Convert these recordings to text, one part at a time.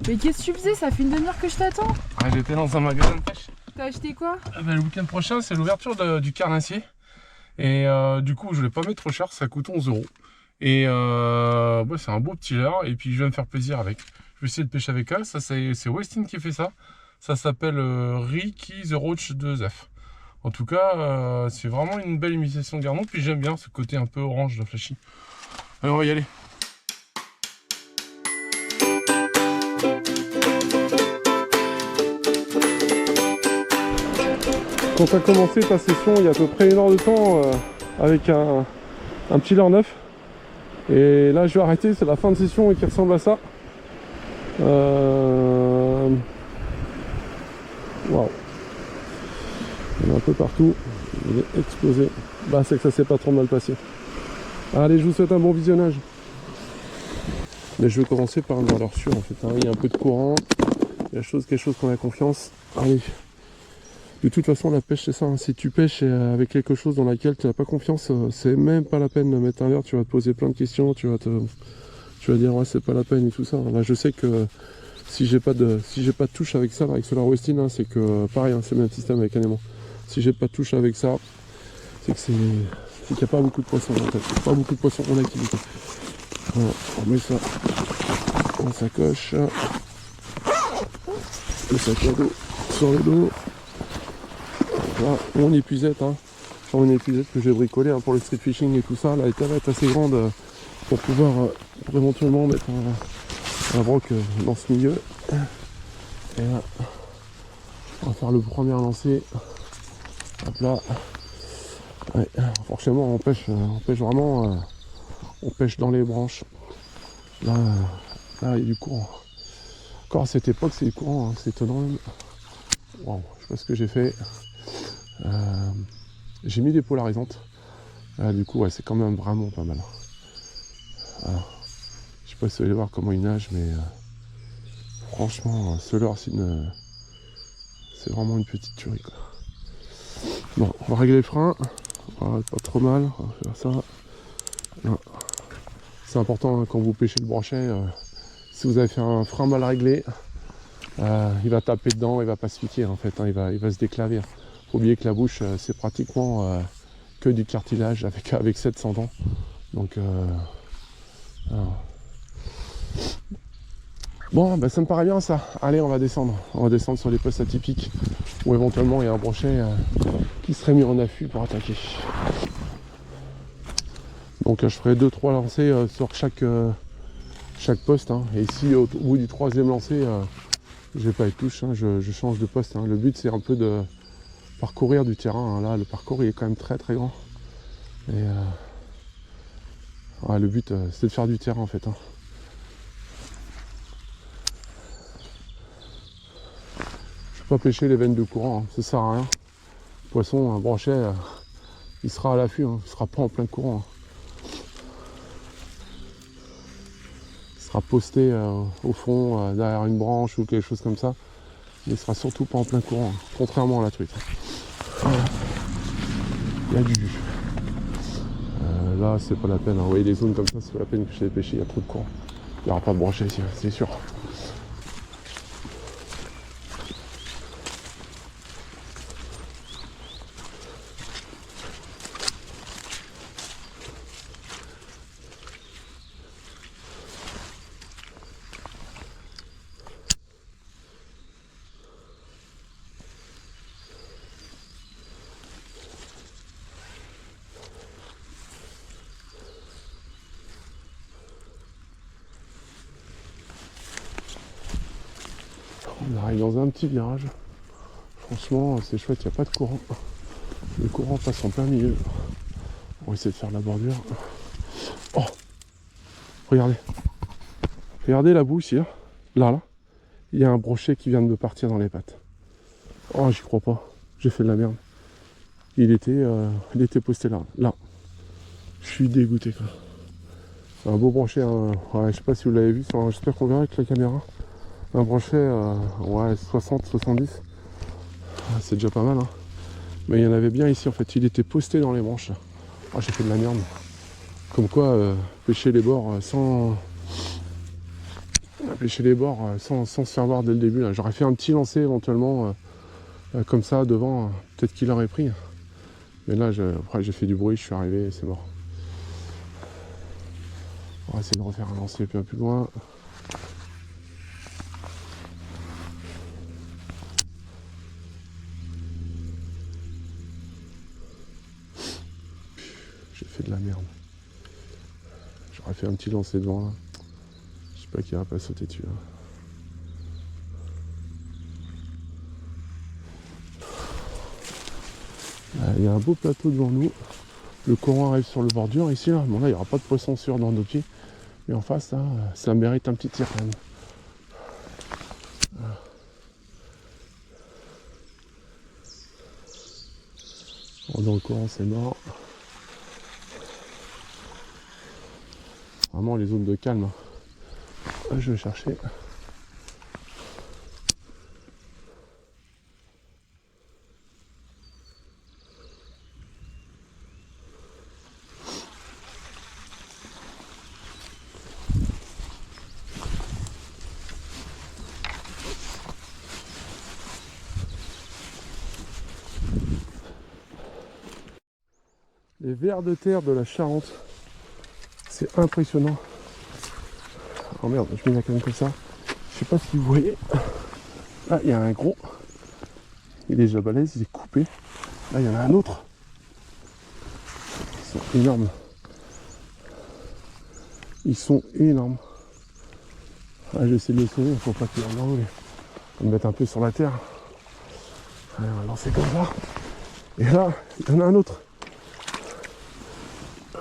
Mais qu'est-ce que tu faisais? Ça fait une demi-heure que je t'attends. Ah, j'étais dans un magasin de pêche. T'as acheté quoi? Le week-end prochain, c'est l'ouverture du carnassier. Et du coup, je voulais pas mettre trop cher, ça coûte 11 €. Et c'est un beau petit leurre. Et puis, je vais me faire plaisir avec. Je vais essayer de pêcher avec elle. Ça, c'est Westin qui fait ça. Ça s'appelle Ricky The Roach 2F. En tout cas, c'est vraiment une belle imitation de gardon. Puis, j'aime bien ce côté un peu orange de flashy. Allez, on va y aller. Quand tu as commencé ta session il y a à peu près 1 heure de temps avec un petit leurre neuf, et là je vais arrêter, c'est la fin de session et qui ressemble à ça. Waouh, il y en a un peu partout, il est explosé. Bah c'est que ça s'est pas trop mal passé. Allez, je vous souhaite un bon visionnage. Mais je vais commencer par un leurre sûr en fait, hein. Il y a un peu de courant, il y a quelque chose qu'on a confiance. Allez. De toute façon, la pêche, c'est ça, hein. Si tu pêches avec quelque chose dans laquelle tu n'as pas confiance, c'est même pas la peine de mettre un leurre. Tu vas te poser plein de questions, tu vas dire ouais, c'est pas la peine et tout ça. Là, je sais que si j'ai pas de touche avec ça, avec ce leurre Westin, hein, c'est que pareil, hein, c'est le même système avec un aimant. Si j'ai pas de touche avec ça, c'est qu'il n'y a pas beaucoup de poissons en fait. Pas beaucoup de poissons en activité. Voilà, on met ça en sacoche. Le sac à dos sur le dos. Là, mon épuisette, hein. Genre une épuisette que j'ai bricolée, hein, pour le street fishing et tout ça. Là, elle est assez grande pour pouvoir pour éventuellement mettre un broc dans ce milieu. Et là, on va faire le premier lancer. Hop là. Ouais, forcément, on pêche vraiment, on pêche dans les branches. Là, il y a du courant. Encore à cette époque, c'est du courant, hein. C'est étonnant même. Wow, je sais pas ce que j'ai fait. J'ai mis des polarisantes. Du coup, ouais, c'est quand même vraiment pas mal. Alors, je sais pas si vous allez voir comment il nage, mais franchement, ce leurre, c'est vraiment une petite tuerie, quoi. Bon, on va régler le frein. Voilà, pas trop mal. On va faire ça. C'est important, hein, quand vous pêchez le brochet. Si vous avez fait un frein mal réglé, il va taper dedans, il va pas se piquer en fait, hein, il va se déclaver. Faut oublier que la bouche, c'est pratiquement que du cartilage avec 700 dents. Donc bon, bah, ça me paraît bien ça. Allez, on va descendre sur les postes atypiques où éventuellement il y a un brochet qui serait mis en affût pour attaquer. Donc je ferai 2-3 lancers sur chaque poste, hein. Et si au bout du 3e lancer j'ai pas de touche, hein, je change de poste, hein. Le but c'est un peu de parcourir du terrain, hein. Là le parcours il est quand même très très grand. Et ouais, le but c'est de faire du terrain en fait, hein. Je peux pas pêcher les veines de courant, hein. Ça sert à rien. Le poisson, un brochet, il sera à l'affût, hein. Il sera pas en plein courant, hein. Sera posté au fond, derrière une branche ou quelque chose comme ça, mais il sera surtout pas en plein courant, hein, contrairement à la truite. Voilà. Il y a du jus. Là c'est pas la peine, hein. Vous voyez les zones comme ça, c'est pas la peine que je les pêcher, il y a trop de courant. Il n'y aura pas de brochet ici, c'est sûr. On arrive dans un petit virage. Franchement, c'est chouette, il n'y a pas de courant. Le courant passe en plein milieu. On va essayer de faire la bordure. Oh, regardez. Regardez la boue ici, hein. Là. Il y a un brochet qui vient de me partir dans les pattes. Oh, j'y crois pas. J'ai fait de la merde. Il était posté là. Là. Je suis dégoûté, quoi. C'est un beau brochet, hein. Ouais, je sais pas si vous l'avez vu. J'espère qu'on verra avec la caméra. Un brochet, ouais, 60-70. C'est déjà pas mal, hein. Mais il y en avait bien ici en fait. Il était posté dans les branches. Oh, j'ai fait de la merde. Comme quoi, pêcher les bords sans pêcher les bords sans se faire voir dès le début. J'aurais fait un petit lancer éventuellement comme ça devant, peut-être qu'il aurait pris. Mais là, après j'ai fait du bruit, je suis arrivé et c'est mort. On va essayer de refaire un lancer un peu plus loin. J'ai fait de la merde. J'aurais fait un petit lancer devant là. Je sais pas qui va pas sauter dessus. Il y a un beau plateau devant nous. Le courant arrive sur le bordure ici là. Bon là il n'y aura pas de poisson sûr dans nos pieds. Mais en face là, ça mérite un petit tir quand même. Voilà. Bon, dans le courant c'est mort. Vraiment les zones de calme. Là, je vais chercher. Les vers de terre de la Charente, c'est impressionnant. Oh merde, je mets la canne comme ça. Je sais pas si vous voyez. Là, il y a un gros. Il est déjà balèze, il est coupé. Là, il y en a un autre. Ils sont énormes. Ils sont énormes. Ah, je vais essayer de le sauver, il faut pas qu'il en envole. On va me mettre un peu sur la terre. Allez, on va lancer comme ça. Et là, il y en a un autre.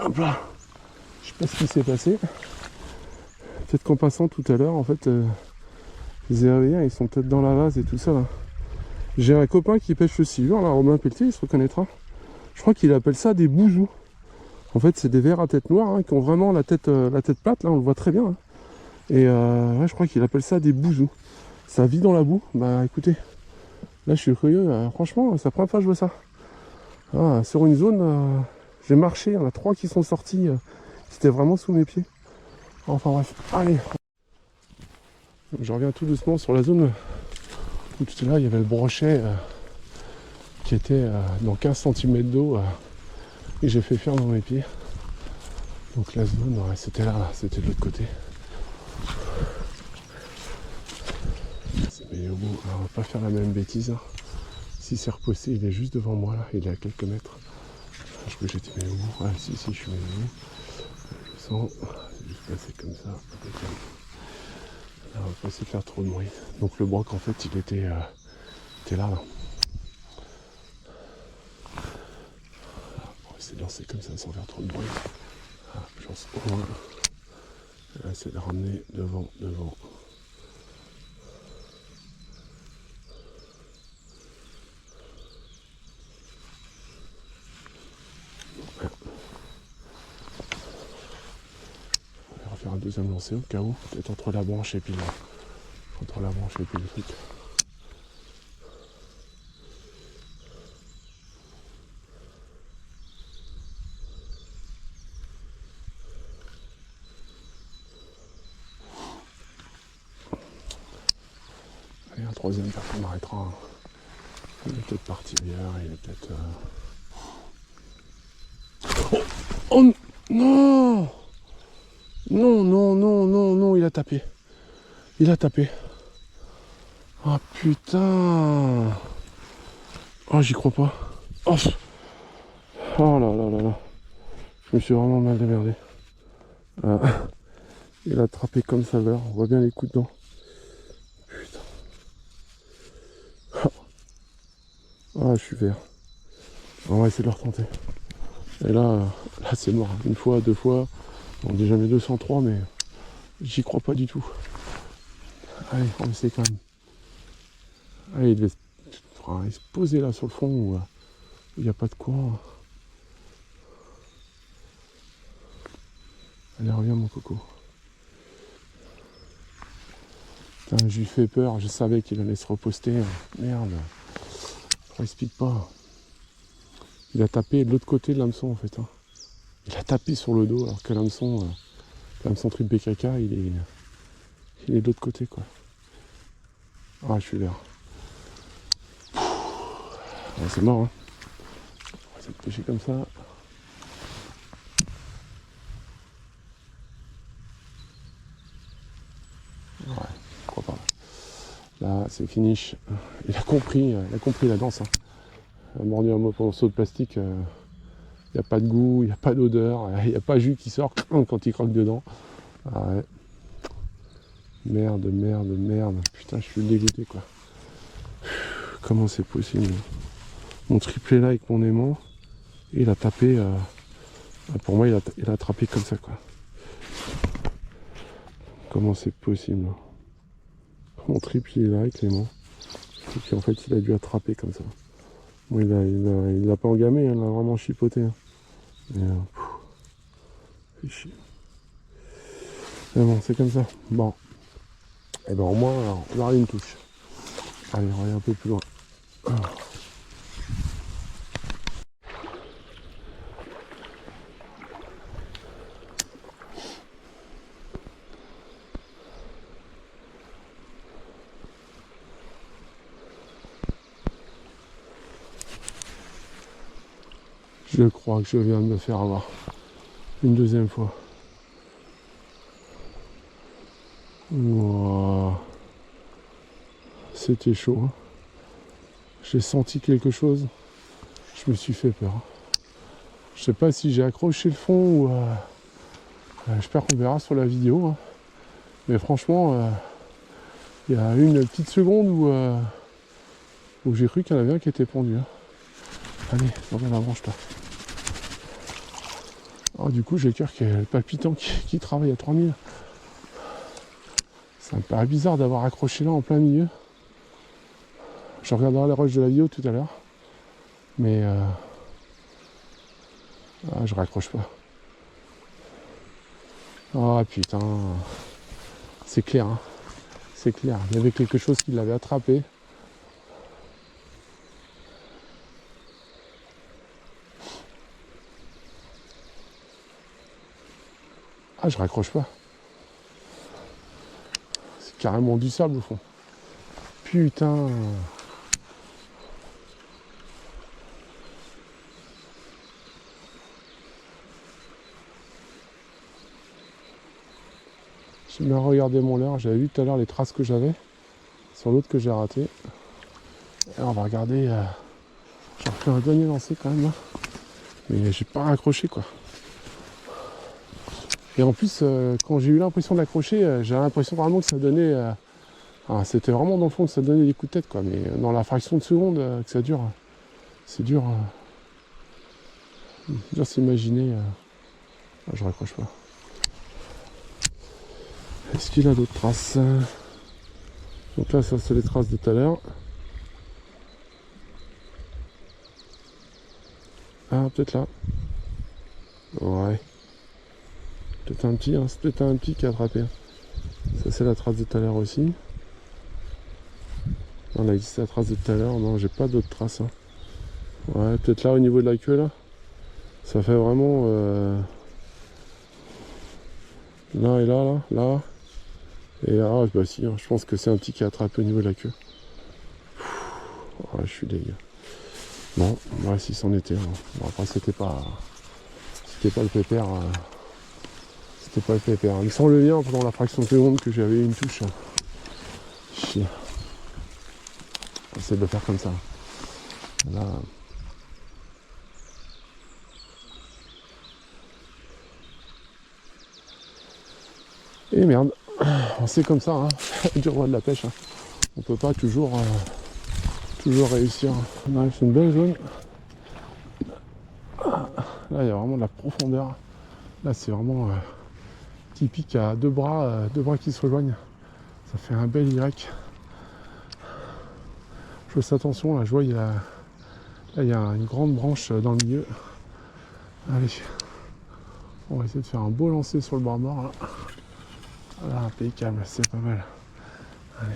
Hop là. Je sais pas ce qui s'est passé. Peut-être qu'en passant tout à l'heure, en fait, les aériens, ils sont peut-être dans la vase et tout ça là. J'ai un copain qui pêche le silure, là, Romain Pelletier, il se reconnaîtra. Je crois qu'il appelle ça des boujous. En fait, c'est des vers à tête noire qui ont vraiment la tête plate, là, on le voit très bien. Et ouais, je crois qu'il appelle ça des boujous. Ça vit dans la boue. Bah écoutez, là je suis curieux. Franchement, c'est la première fois que je vois ça. Ah, sur une zone, j'ai marché, il y en a 3 qui sont sortis. C'était vraiment sous mes pieds. Enfin bref, allez. Je reviens tout doucement sur la zone où tout à l'heure il y avait le brochet qui était dans 15 cm d'eau et j'ai fait faire dans mes pieds. Donc la zone, ouais, c'était là, c'était de l'autre côté. Mais au bout, on va pas faire la même bêtise. Hein. Si c'est reposté, il est juste devant moi là, il est à quelques mètres. Je crois que j'étais mis au bout. Ah si, je suis mis au bout. Je sens, c'est juste passé comme ça. Là, on va pas essayer de faire trop de bruit. Donc le broc en fait il était là. On va essayer de lancer comme ça sans faire trop de bruit. Ah, je lance au loin. Là, c'est de ramener devant. Faire un deuxième lancer au cas où, peut-être entre la branche et puis le truc. Allez, un troisième, personne m'arrêtera. Il est peut-être parti ailleurs, il est peut-être... Oh non! Non, il a tapé. Ah putain! Oh, j'y crois pas. Oh là. Je me suis vraiment mal démerdé. Il a attrapé comme ça vert. On voit bien les coups dedans. Putain. Ah, je suis vert. On va essayer de le retenter. Et là c'est mort. Une fois, 2 fois. On dit jamais 203, mais j'y crois pas du tout. Allez, on va essayer quand même. Allez, il devait se poser là sur le fond où il n'y a pas de courant. Allez, reviens mon coco. Putain, je lui fais peur, je savais qu'il allait se reposter. Merde. Il se pique pas. Il a tapé de l'autre côté de l'hameçon en fait. Hein. Il a tapé sur le dos alors que l'hameçon trip BKK, il Il est de l'autre côté quoi. Ah je suis là. Ouais, c'est mort hein. On va essayer de pêcher comme ça. Ouais, je crois pas. Là c'est finish. Il a compris la danse. Hein. Il a mordu un morceau de plastique. Il n'y a pas de goût, il n'y a pas d'odeur, il n'y a pas de jus qui sort quand il croque dedans. Ah ouais. Merde. Putain, je suis dégoûté quoi. Comment c'est possible? Mon triplé là avec mon aimant, et il a tapé. Pour moi, il a attrapé comme ça quoi. Comment c'est possible? Mon triplé là avec l'aimant, et puis en fait, il a dû attraper comme ça. Bon, il l'a pas engamé, hein, il l'a vraiment chipoté. Hein. C'est chier. Mais bon, c'est comme ça. Bon. Et ben au moins, alors, on aura une touche. Allez, on va aller un peu plus loin. Je crois que je viens de me faire avoir. Une deuxième fois. Wow. C'était chaud. Hein. J'ai senti quelque chose. Je me suis fait peur. Je sais pas si j'ai accroché le fond ou... j'espère qu'on verra sur la vidéo. Hein. Mais franchement, il y a une petite seconde où j'ai cru qu'il y en avait un qui était pendu. Hein. Allez, on va la branche là. Oh, du coup, j'ai le cœur qui est le palpitant qui travaille à 3000. Ça me paraît bizarre d'avoir accroché là en plein milieu. Je regarderai les rushs de la vidéo tout à l'heure. Mais je raccroche pas. Oh putain. C'est clair. Hein. C'est clair. Il y avait quelque chose qui l'avait attrapé. Ah, je raccroche pas. C'est carrément du sable au fond. Putain. J'ai bien regardé mon leurre. J'avais vu tout à l'heure les traces que j'avais sur l'autre que j'ai raté. Et on va regarder. J'ai refait un dernier lancer quand même là. Mais j'ai pas raccroché quoi. Et en plus, quand j'ai eu l'impression d'accrocher, j'ai l'impression vraiment que ça donnait... c'était vraiment dans le fond que ça donnait des coups de tête, quoi. Mais dans la fraction de seconde que ça dure, c'est dur. Dur s'imaginer. Je raccroche pas. Est-ce qu'il a d'autres traces? Donc là, ça c'est les traces de tout à l'heure. Ah, peut-être là. Ouais. Peut-être un petit, hein. C'est peut-être un petit qui a attrapé. Ça c'est la trace de tout à l'heure aussi. On a ici la trace de tout à l'heure. Non, j'ai pas d'autres traces. Hein. Ouais, peut-être là au niveau de la queue là. Ça fait vraiment là et là. Et bah si, hein, je pense que c'est un petit qui a attrapé au niveau de la queue. Je suis dégueu. Bon, ouais, si c'en était. Hein. Bon, après c'était pas le pépère. C'était pas le pépère. Il semble bien pendant la fraction de seconde que j'avais une touche. Chier. On essaie de le faire comme ça. Là. Et merde. C'est comme ça, hein. Du roi de la pêche. Hein. On peut pas toujours réussir. Là, c'est une belle zone. Là, il y a vraiment de la profondeur. Là, c'est vraiment typique à deux bras qui se rejoignent. Ça fait un bel Y. Je fais attention, là, je vois, il y a une grande branche dans le milieu. Allez, on va essayer de faire un beau lancer sur le bord mort. Là, voilà, impeccable, c'est pas mal. Allez.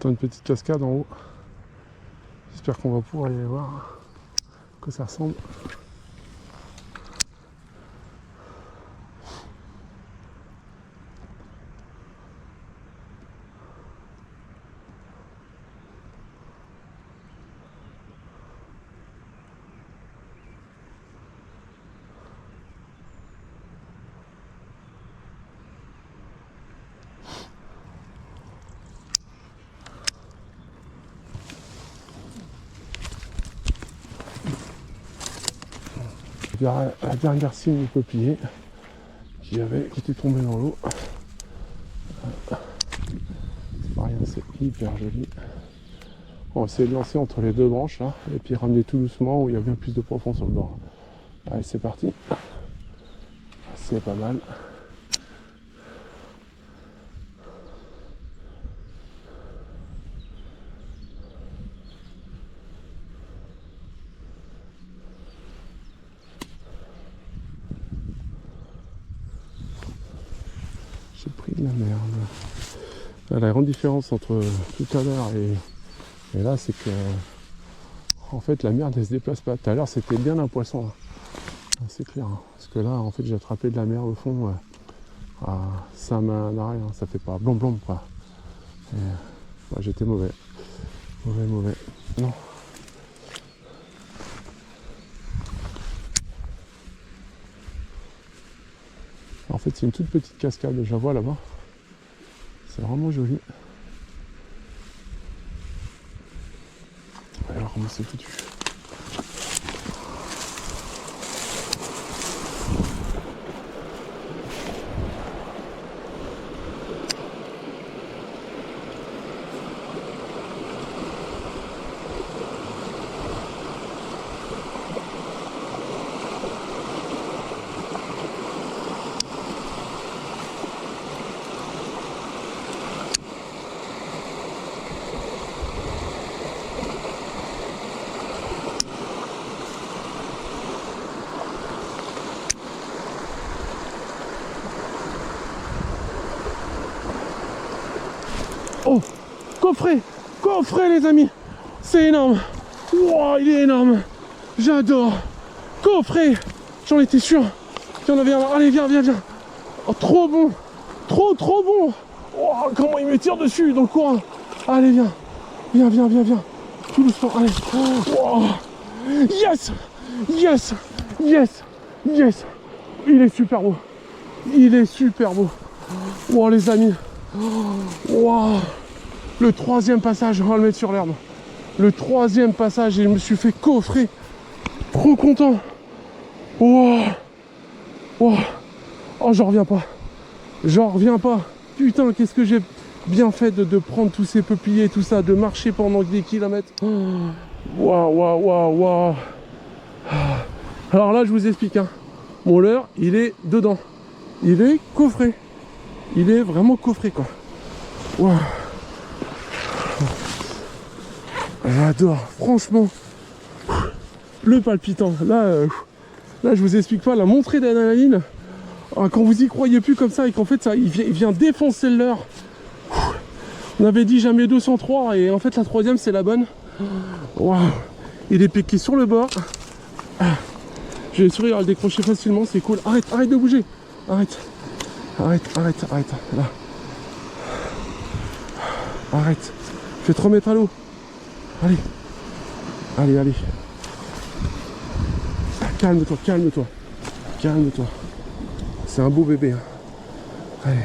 Attends, une petite cascade en haut. J'espère qu'on va pouvoir aller voir que ça ressemble. La dernière cime de peuplier qui était tombé dans l'eau. C'est pas rien, c'est hyper joli. On va essayer de lancer entre les deux branches là, et puis ramener tout doucement où il y a bien plus de profond sur le bord. Allez, c'est parti. C'est pas mal. J'ai pris de la merde. La grande différence entre tout à l'heure et là, c'est que en fait la merde elle se déplace pas. Tout à l'heure c'était bien un poisson, hein. C'est clair, hein. Parce que là en fait j'ai attrapé de la merde au fond à 5 mains d'arrêt, hein. Ça fait pas blom blom quoi. Ouais, j'étais mauvais. Mauvais. Non. En fait c'est une toute petite cascade, je la vois là-bas. C'est vraiment joli. Alors comment c'est foutu. Oh, coffret les amis, c'est énorme. Wow, il est énorme, j'adore. Coffret, j'en étais sûr qu'il y en avait un. Allez, viens. Oh, trop bon, trop bon. Oh, comment il me tire dessus dans le courant. Allez, viens. Tout doucement, allez. Oh. Yes. Il est super beau. Oh les amis. Wow. Le troisième passage, on va le mettre sur l'herbe. Le troisième passage et je me suis fait coffrer. Trop content. Wow. Oh, j'en reviens pas. Putain, qu'est-ce que j'ai bien fait de prendre tous ces peupliers, tout ça, de marcher pendant des kilomètres. Waouh. Alors là, je vous explique, hein. Mon leurre, il est dedans. Il est coffré. Il est vraiment coffré, quoi. Waouh. J'adore, franchement. Le palpitant. Là, je vous explique pas la montée d'adrénaline. Quand vous y croyez plus comme ça et qu'en fait, ça, il vient défoncer le leurre. On avait dit jamais 203 et en fait, la troisième, c'est la bonne. Waouh. Il est piqué sur le bord. J'ai le sourire à le décrocher facilement, c'est cool. Arrête de bouger. Arrête. Là. Arrête. Je vais te remettre à l'eau. Allez. Calme-toi. C'est un beau bébé, hein. Allez.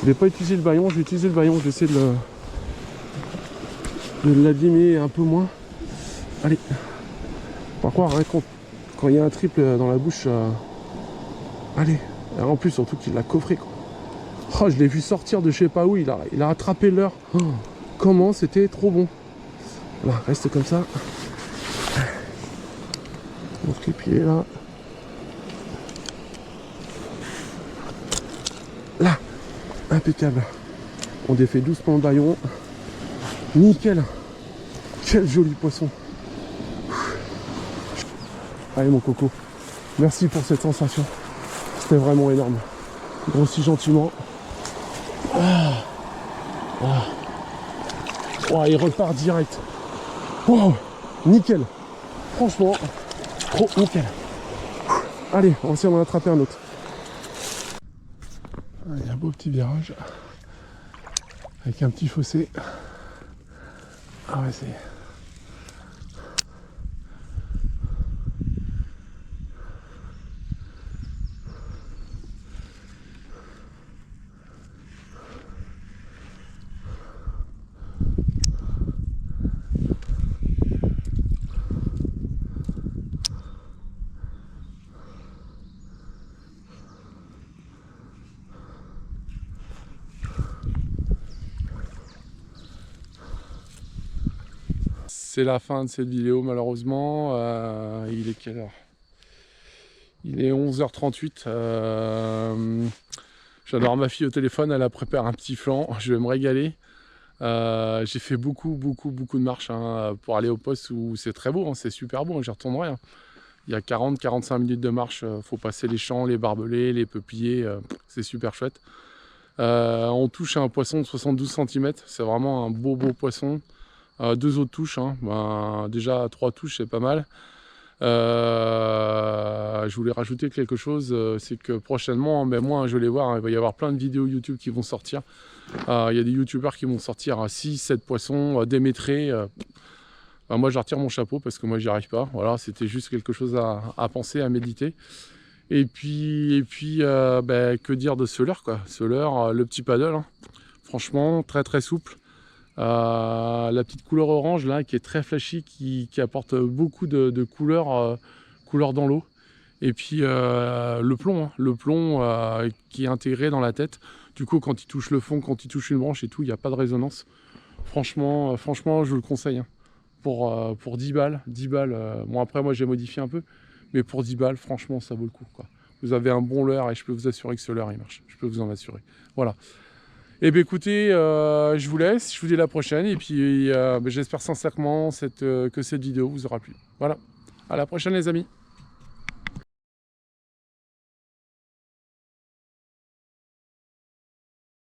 Je vais pas utiliser le baillon, je vais essayer de l'abîmer un peu moins. Allez. Par contre, arrête quand il y a un triple dans la bouche. Allez. Et en plus, surtout qu'il l'a coffré, quoi. Oh, je l'ai vu sortir de je sais pas où, il a attrapé l'heure. Oh, comment c'était trop bon. Là, reste comme ça. Mon tripier là. Là, impeccable. On défait doucement le baillon. Nickel. Quel joli poisson. Allez mon coco. Merci pour cette sensation. C'était vraiment énorme. Grossis gentiment. Oh, il repart direct. Wow, nickel. Franchement, trop nickel. Allez, on va essayer d'en attraper un autre. Il y a un beau petit virage. Avec un petit fossé. On va essayer. C'est la fin de cette vidéo malheureusement. Il est quelle heure? Il est 11h38. J'adore ma fille au téléphone, elle a préparé un petit flan, je vais me régaler. J'ai fait beaucoup de marches hein, pour aller au poste où c'est très beau, hein, c'est super beau, hein, j'y retournerai. Hein. Il y a 40-45 minutes de marche, faut passer les champs, les barbelés, les peupliers, c'est super chouette. On touche à un poisson de 72 cm, c'est vraiment un beau poisson. 2 autres touches, hein. Déjà 3 touches c'est pas mal. Je voulais rajouter quelque chose, c'est que prochainement, moi je vais les voir, hein, il va y avoir plein de vidéos YouTube qui vont sortir. Il y a des youtubeurs qui vont sortir à 6-7 poissons démétrés. Moi je retire mon chapeau parce que moi j'y arrive pas. Voilà, c'était juste quelque chose à penser, à méditer. Et puis que dire de ce leurre quoi. Ce leurre, le petit paddle, hein. Franchement très souple. La petite couleur orange là qui est très flashy, qui apporte beaucoup de couleurs dans l'eau. Et puis le plomb, hein, qui est intégré dans la tête. Du coup quand il touche le fond, quand il touche une branche et tout, il n'y a pas de résonance. Franchement je vous le conseille. Hein. Pour 10 balles, bon après moi j'ai modifié un peu, mais pour 10 balles, franchement ça vaut le coup quoi. Vous avez un bon leurre et je peux vous assurer que ce leurre il marche. Je peux vous en assurer. Voilà. Et bien écoutez, je vous laisse, je vous dis à la prochaine et puis j'espère sincèrement que cette vidéo vous aura plu. Voilà, à la prochaine les amis.